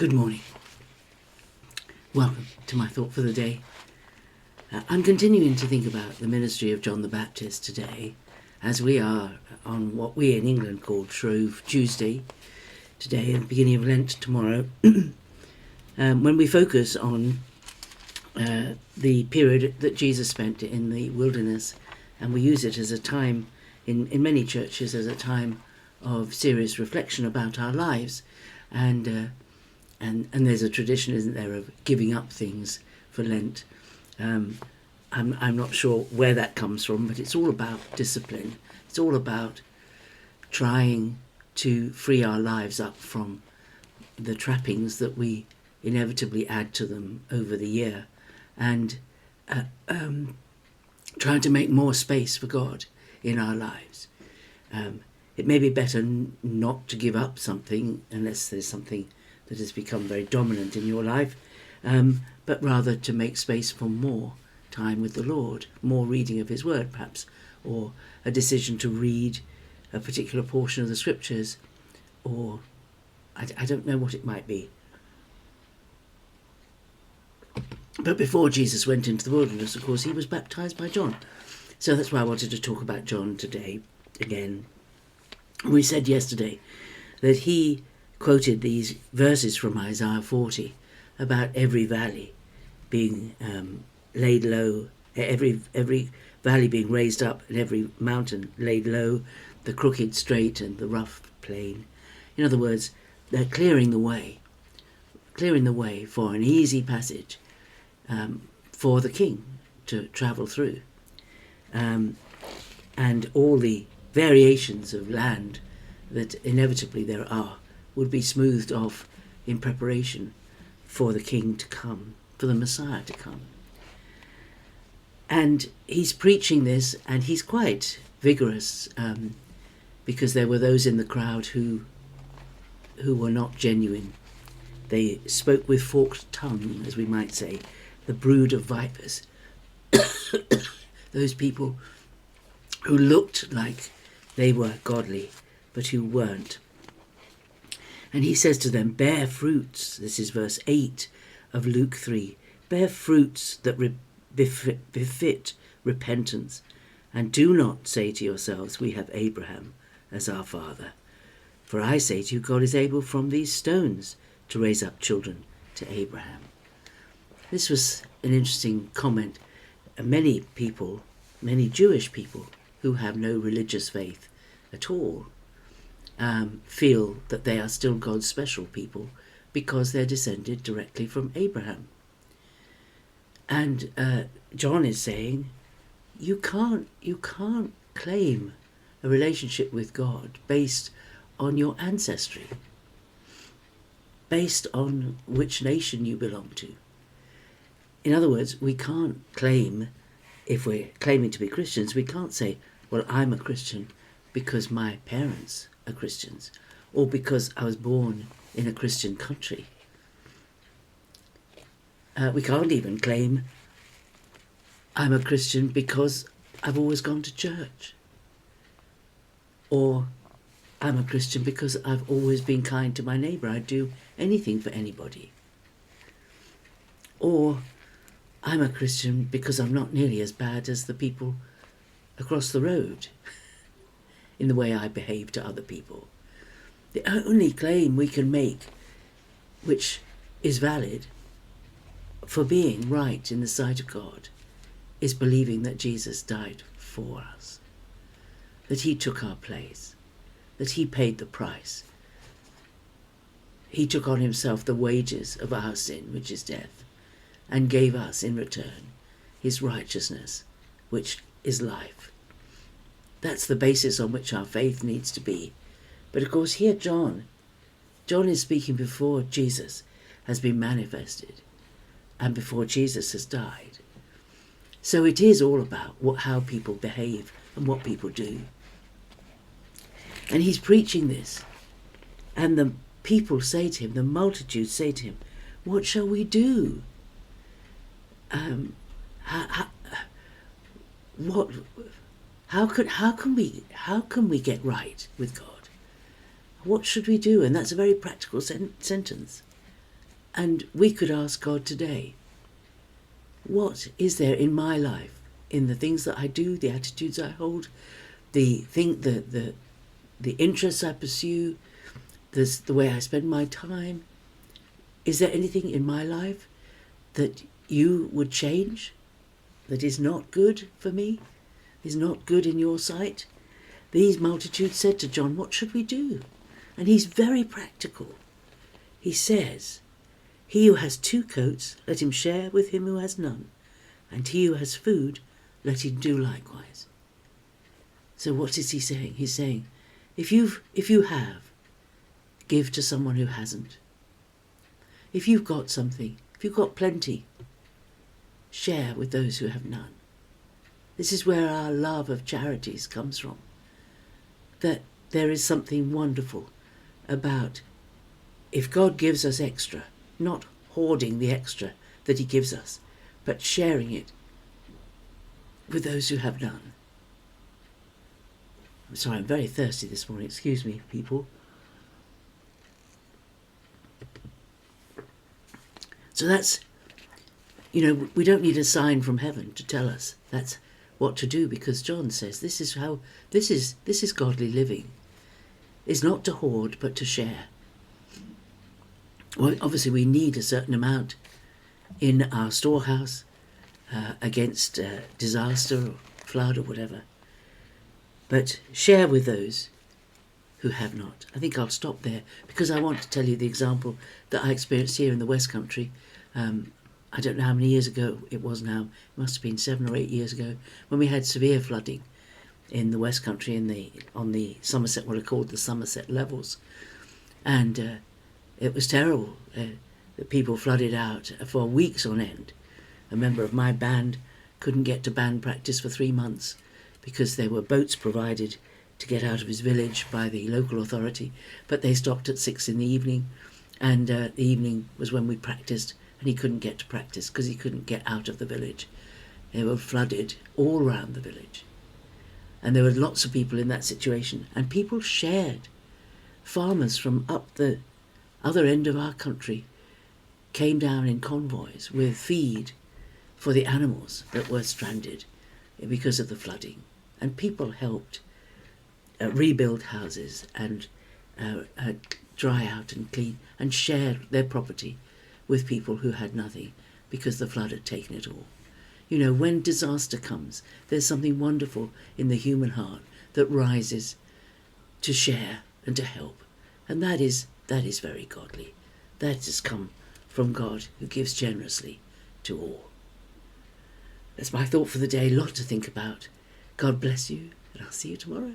Good morning. Welcome to my thought for the day. I'm continuing to think about the ministry of John the Baptist today, as we are on what we in England call Shrove Tuesday, today and the beginning of Lent tomorrow, when we focus on the period that Jesus spent in the wilderness, and we use it as a time, in many churches, as a time of serious reflection about our lives, and there's a tradition, isn't there, of giving up things for Lent. I'm not sure where that comes from, but it's all about discipline. It's all about trying to free our lives up from the trappings that we inevitably add to them over the year, and trying to make more space for God in our lives. It may be better not to give up something unless there's something that has become very dominant in your life, but rather to make space for more time with the Lord, more reading of his word perhaps, or a decision to read a particular portion of the scriptures, or I don't know what it might be. But before Jesus went into the wilderness, of course, he was baptized by John. So that's why I wanted to talk about John today again. We said yesterday that he quoted these verses from Isaiah 40 about every valley being laid low, every valley being raised up and every mountain laid low, the crooked straight and the rough plain. In other words, they're clearing the way for an easy passage for the king to travel through. And all the variations of land that inevitably there are would be smoothed off in preparation for the king to come, for the Messiah to come. And he's preaching this, and he's quite vigorous, because there were those in the crowd who were not genuine. They spoke with forked tongue, as we might say, the brood of vipers. Those people who looked like they were godly, but who weren't. And he says to them, bear fruits, this is verse 8 of Luke 3, bear fruits that befit repentance, and do not say to yourselves, we have Abraham as our father. For I say to you, God is able from these stones to raise up children to Abraham. This was an interesting comment. Many people, many Jewish people who have no religious faith at all, feel that they are still God's special people because they're descended directly from Abraham. And John is saying, you can't claim a relationship with God based on your ancestry, based on which nation you belong to. In other words, we can't claim, if we're claiming to be Christians, we can't say, well, I'm a Christian because my parents are Christians, or because I was born in a Christian country. We can't even claim I'm a Christian because I've always gone to church, or I'm a Christian because I've always been kind to my neighbour. I'd do anything for anybody. Or I'm a Christian because I'm not nearly as bad as the people across the road in the way I behave to other people. The only claim we can make, which is valid for being right in the sight of God, is believing that Jesus died for us, that he took our place, that he paid the price. He took on himself the wages of our sin, which is death, and gave us in return his righteousness, which is life. That's the basis on which our faith needs to be. But of course here John is speaking before Jesus has been manifested and before Jesus has died. So it is all about how people behave and what people do. And he's preaching this, and the people say to him, the multitudes say to him, what shall we do? How can we get right with God? What should we do? And that's a very practical sentence. And we could ask God today, what is there in my life, in the things that I do, the attitudes I hold, the interests I pursue, the way I spend my time? Is there anything in my life that you would change, that is not good for me, is not good in your sight? These multitudes said to John, what should we do? And he's very practical. He says, he who has 2 coats, let him share with him who has none. And he who has food, let him do likewise. So what is he saying? He's saying, if you have, give to someone who hasn't. If you've got something, if you've got plenty, share with those who have none. This is where our love of charities comes from. That there is something wonderful about, if God gives us extra, not hoarding the extra that he gives us, but sharing it with those who have none. I'm sorry, I'm very thirsty this morning. Excuse me, people. So that's, we don't need a sign from heaven to tell us that's what to do, because John says this is godly living. Is not to hoard, but to share. Well, obviously we need a certain amount in our storehouse against disaster or flood or whatever. But share with those who have not. I think I'll stop there because I want to tell you the example that I experienced here in the West Country. I don't know how many years ago it was now. It must have been 7 or 8 years ago when we had severe flooding in the West Country on the Somerset, what are called the Somerset levels. And it was terrible. The people flooded out for weeks on end. A member of my band couldn't get to band practice for 3 months because there were boats provided to get out of his village by the local authority, but they stopped at 6 in the evening, and the evening was when we practiced, and he couldn't get to practice because he couldn't get out of the village. They were flooded all around the village, and there were lots of people in that situation, and people shared. Farmers from up the other end of our country came down in convoys with feed for the animals that were stranded because of the flooding, and people helped rebuild houses and dry out and clean and share their property with people who had nothing because the flood had taken it all. When disaster comes, there's something wonderful in the human heart that rises to share and to help, and that is very godly. That has come from God, who gives generously to all. That's my thought for the day. A lot to think about. God bless you, and I'll see you tomorrow.